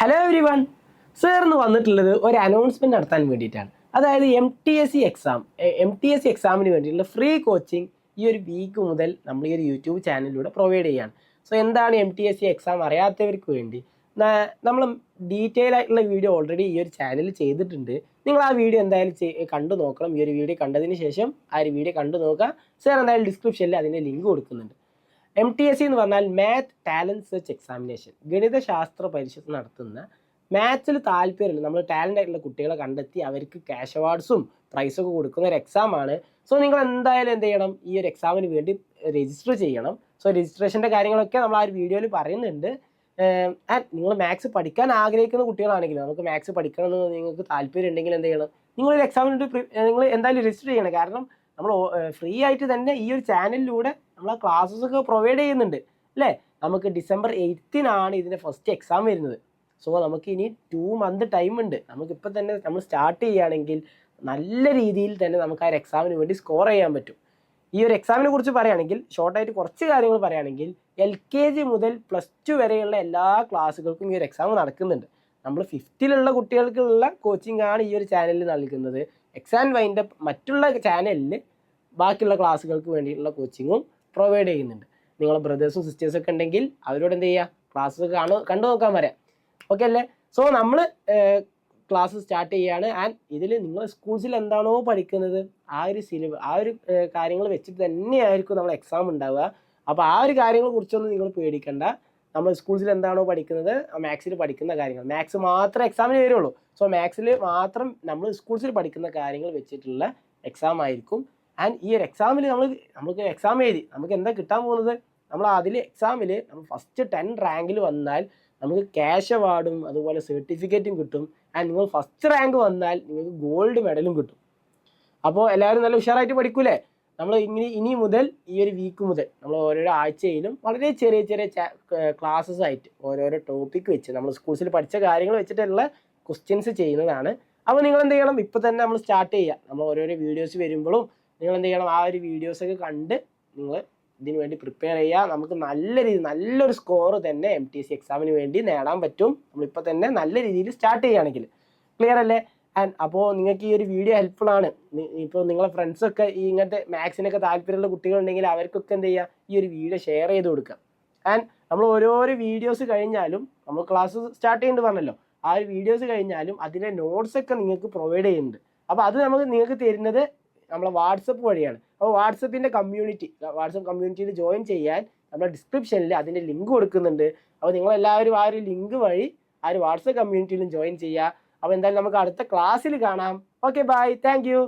Hello every one. സാറിന് വന്നിട്ടുള്ളത് ഒരു അനൗൺസ്മെൻറ്റ് നടത്താൻ വേണ്ടിയിട്ടാണ്. അതായത് എം ടി എസ് സി എക്സാമിന് വേണ്ടിയിട്ടുള്ള ഫ്രീ കോച്ചിങ് ഈ ഒരു വീക്ക് മുതൽ നമ്മൾ ഈ ഒരു യൂട്യൂബ് ചാനലിലൂടെ പ്രൊവൈഡ് ചെയ്യുകയാണ്. സോ എന്താണ് M T S C exam അറിയാത്തവർക്ക് വേണ്ടി നമ്മൾ ഡീറ്റെയിൽ ആയിട്ടുള്ള വീഡിയോ ഓൾറെഡി ഈ ഒരു ചാനലിൽ ചെയ്തിട്ടുണ്ട്. നിങ്ങൾ ആ വീഡിയോ എന്തായാലും കണ്ടു നോക്കണം. ഈ ഒരു വീഡിയോ കണ്ടതിന് ശേഷം ആ ഒരു വീഡിയോ കണ്ടു നോക്കുക. സാർ എന്തായാലും ഡിസ്ക്രിപ്ഷനിൽ അതിൻ്റെ ലിങ്ക് കൊടുക്കുന്നുണ്ട്. എം ടി എസ് സി എന്ന് പറഞ്ഞാൽ മാത്ത് ടാലൻറ്റ് സെർച്ച് എക്സാമിനേഷൻ, ഗണിതശാസ്ത്ര പരിഷത്ത് നടത്തുന്ന മാത്സിൽ താല്പര്യമില്ല നമ്മൾ ടാലൻ്റ് ആയിട്ടുള്ള കുട്ടികളെ കണ്ടെത്തി അവർക്ക് ക്യാഷ് അവാർഡ്സും പ്രൈസൊക്കെ കൊടുക്കുന്ന ഒരു എക്സാമാണ്. സോ നിങ്ങൾ എന്തായാലും എന്ത് ചെയ്യണം, ഈ ഒരു എക്സാമിന് വേണ്ടി രജിസ്റ്റർ ചെയ്യണം. സോ രജിസ്ട്രേഷൻ്റെ കാര്യങ്ങളൊക്കെ നമ്മൾ ആ ഒരു വീഡിയോയിൽ പറയുന്നുണ്ട്. നിങ്ങൾ മാത്സ് പഠിക്കാൻ ആഗ്രഹിക്കുന്ന കുട്ടികളാണെങ്കിൽ, നമുക്ക് മാത്സ് പഠിക്കണമെന്ന് നിങ്ങൾക്ക് താല്പര്യം ഉണ്ടെങ്കിൽ എന്ത് ചെയ്യണം, നിങ്ങളൊരു എക്സാമിന് നിങ്ങൾ എന്തായാലും രജിസ്റ്റർ ചെയ്യണം. കാരണം നമ്മൾ ഫ്രീ ആയിട്ട് തന്നെ ഈ ഒരു ചാനലിലൂടെ നമ്മൾ ആ ക്ലാസ്സസ് ഒക്കെ പ്രൊവൈഡ് ചെയ്യുന്നുണ്ട് അല്ലേ. നമുക്ക് December 8 ഇതിൻ്റെ ഫസ്റ്റ് എക്സാം വരുന്നത്. സോ നമുക്ക് ഇനി 2 month ടൈം ഉണ്ട്. നമുക്കിപ്പോൾ തന്നെ നമ്മൾ സ്റ്റാർട്ട് ചെയ്യുകയാണെങ്കിൽ നല്ല രീതിയിൽ തന്നെ നമുക്ക് ആ ഒരു എക്സാമിന് വേണ്ടി സ്കോർ ചെയ്യാൻ പറ്റും. ഈ ഒരു എക്സാമിനെ കുറിച്ച് പറയുകയാണെങ്കിൽ, ഷോർട്ടായിട്ട് കുറച്ച് കാര്യങ്ങൾ പറയുകയാണെങ്കിൽ, LKG മുതൽ +2 വരെയുള്ള എല്ലാ ക്ലാസ്സുകൾക്കും ഈ ഒരു എക്സാം നടക്കുന്നുണ്ട്. നമ്മൾ 5th കുട്ടികൾക്കുള്ള കോച്ചിങ് ആണ് ഈ ഒരു ചാനലിൽ നൽകുന്നത്. എക്സാം വൈൻഡപ്പ് മറ്റുള്ള ചാനലിൽ ബാക്കിയുള്ള ക്ലാസ്സുകൾക്ക് വേണ്ടിയിട്ടുള്ള കോച്ചിങ്ങും പ്രൊവൈഡ് ചെയ്യുന്നുണ്ട്. നിങ്ങളെ ബ്രദേഴ്സും സിസ്റ്റേഴ്സും ഒക്കെ ഉണ്ടെങ്കിൽ അവരോട് എന്ത് ചെയ്യുക, ക്ലാസ് കണ്ടു നോക്കാൻ പറയാം. ഓക്കെ അല്ലേ. സോ നമ്മൾ ക്ലാസ് സ്റ്റാർട്ട് ചെയ്യുകയാണ്. ആൻഡ് ഇതിൽ നിങ്ങൾ സ്കൂൾസിൽ എന്താണോ പഠിക്കുന്നത് ആ ഒരു കാര്യങ്ങൾ വെച്ചിട്ട് തന്നെയായിരിക്കും നമ്മൾ എക്സാം ഉണ്ടാവുക. അപ്പോൾ ആ ഒരു കാര്യങ്ങളെ കുറിച്ചൊന്നും നിങ്ങൾ പേടിക്കണ്ട. നമ്മൾ സ്കൂൾസിൽ എന്താണോ പഠിക്കുന്നത്, മാത്സിൽ പഠിക്കുന്ന കാര്യങ്ങൾ, മാത്സ് മാത്രം എക്സാമിന് വരുള്ളൂ. സോ മാത്സിൽ മാത്രം നമ്മൾ സ്കൂൾസിൽ പഠിക്കുന്ന കാര്യങ്ങൾ വെച്ചിട്ടുള്ള എക്സാം ആയിരിക്കും. ആൻഡ് ഈ ഒരു എക്സാമിൽ നമുക്ക് എക്സാം എഴുതി നമുക്ക് എന്താ കിട്ടാൻ പോകുന്നത്, നമ്മൾ എക്സാമിൽ നമ്മൾ ഫസ്റ്റ് 10 റാങ്കിൽ വന്നാൽ നമുക്ക് ക്യാഷ് അവാർഡും അതുപോലെ സർട്ടിഫിക്കറ്റും കിട്ടും. ആൻഡ് നിങ്ങൾ ഫസ്റ്റ് റാങ്ക് വന്നാൽ നിങ്ങൾക്ക് ഗോൾഡ് മെഡലും കിട്ടും. അപ്പോൾ എല്ലാവരും നല്ല ഉഷാറായിട്ട് പഠിക്കൂലേ. നമ്മൾ ഇനി മുതൽ ഈ ഒരു വീക്ക് മുതൽ നമ്മൾ ഓരോരോ ആഴ്ചയിലും വളരെ ചെറിയ ക്ലാസ്സസ് ആയിട്ട് ഓരോരോ ടോപ്പിക്ക് വെച്ച് നമ്മൾ സ്കൂൾസിൽ പഠിച്ച കാര്യങ്ങൾ വെച്ചിട്ടുള്ള ക്വസ്റ്റ്യൻസ് ചെയ്യുന്നതാണ്. അപ്പോൾ നിങ്ങൾ എന്ത് ചെയ്യണം, ഇപ്പോൾ തന്നെ നമ്മൾ സ്റ്റാർട്ട് ചെയ്യുക. നമ്മൾ ഓരോരോ വീഡിയോസ് വരുമ്പോഴും നിങ്ങൾ എന്ത് ചെയ്യണം, ആ ഒരു വീഡിയോസൊക്കെ കണ്ട് നിങ്ങൾ ഇതിന് വേണ്ടി പ്രിപ്പയർ ചെയ്യുക. നമുക്ക് നല്ലൊരു സ്കോർ തന്നെ MTSC എക്സാമിന് വേണ്ടി നേടാൻ പറ്റും നമ്മളിപ്പോൾ തന്നെ നല്ല രീതിയിൽ സ്റ്റാർട്ട് ചെയ്യുകയാണെങ്കിൽ. ക്ലിയർ അല്ലേ. ആൻഡ് അപ്പോൾ നിങ്ങൾക്ക് ഈ ഒരു വീഡിയോ ഹെൽപ്ഫുൾ ആണ്. ഇപ്പോൾ നിങ്ങളെ ഫ്രണ്ട്സൊക്കെ ഈ ഇങ്ങനത്തെ മാത്സിനൊക്കെ താല്പര്യമുള്ള കുട്ടികളുണ്ടെങ്കിൽ അവർക്കൊക്കെ എന്ത് ചെയ്യുക, ഈ ഒരു വീഡിയോ ഷെയർ ചെയ്ത് കൊടുക്കുക. ആൻഡ് നമ്മൾ ഓരോരോ വീഡിയോസ് കഴിഞ്ഞാലും നമ്മൾ ക്ലാസ് സ്റ്റാർട്ട് ചെയ്യുന്നുണ്ട് പറഞ്ഞല്ലോ, ആ ഒരു വീഡിയോസ് കഴിഞ്ഞാലും അതിൻ്റെ നോട്ട്സൊക്കെ നിങ്ങൾക്ക് പ്രൊവൈഡ് ചെയ്യുന്നുണ്ട്. അപ്പോൾ അത് നിങ്ങൾക്ക് തരുന്നത് നമ്മളെ വാട്സപ്പ് വഴിയാണ്. അപ്പോൾ വാട്സപ്പ് കമ്മ്യൂണിറ്റിയിൽ ജോയിൻ ചെയ്യാൻ നമ്മുടെ ഡിസ്ക്രിപ്ഷനിൽ അതിൻ്റെ ലിങ്ക് കൊടുക്കുന്നുണ്ട്. അപ്പോൾ നിങ്ങളെല്ലാവരും ആ ഒരു ലിങ്ക് വഴി ആ ഒരു വാട്സപ്പ് കമ്മ്യൂണിറ്റിയിലും ജോയിൻ ചെയ്യുക. അപ്പോൾ എന്തായാലും നമുക്ക് അടുത്ത ക്ലാസ്സിൽ കാണാം. Okay, bye, thank U.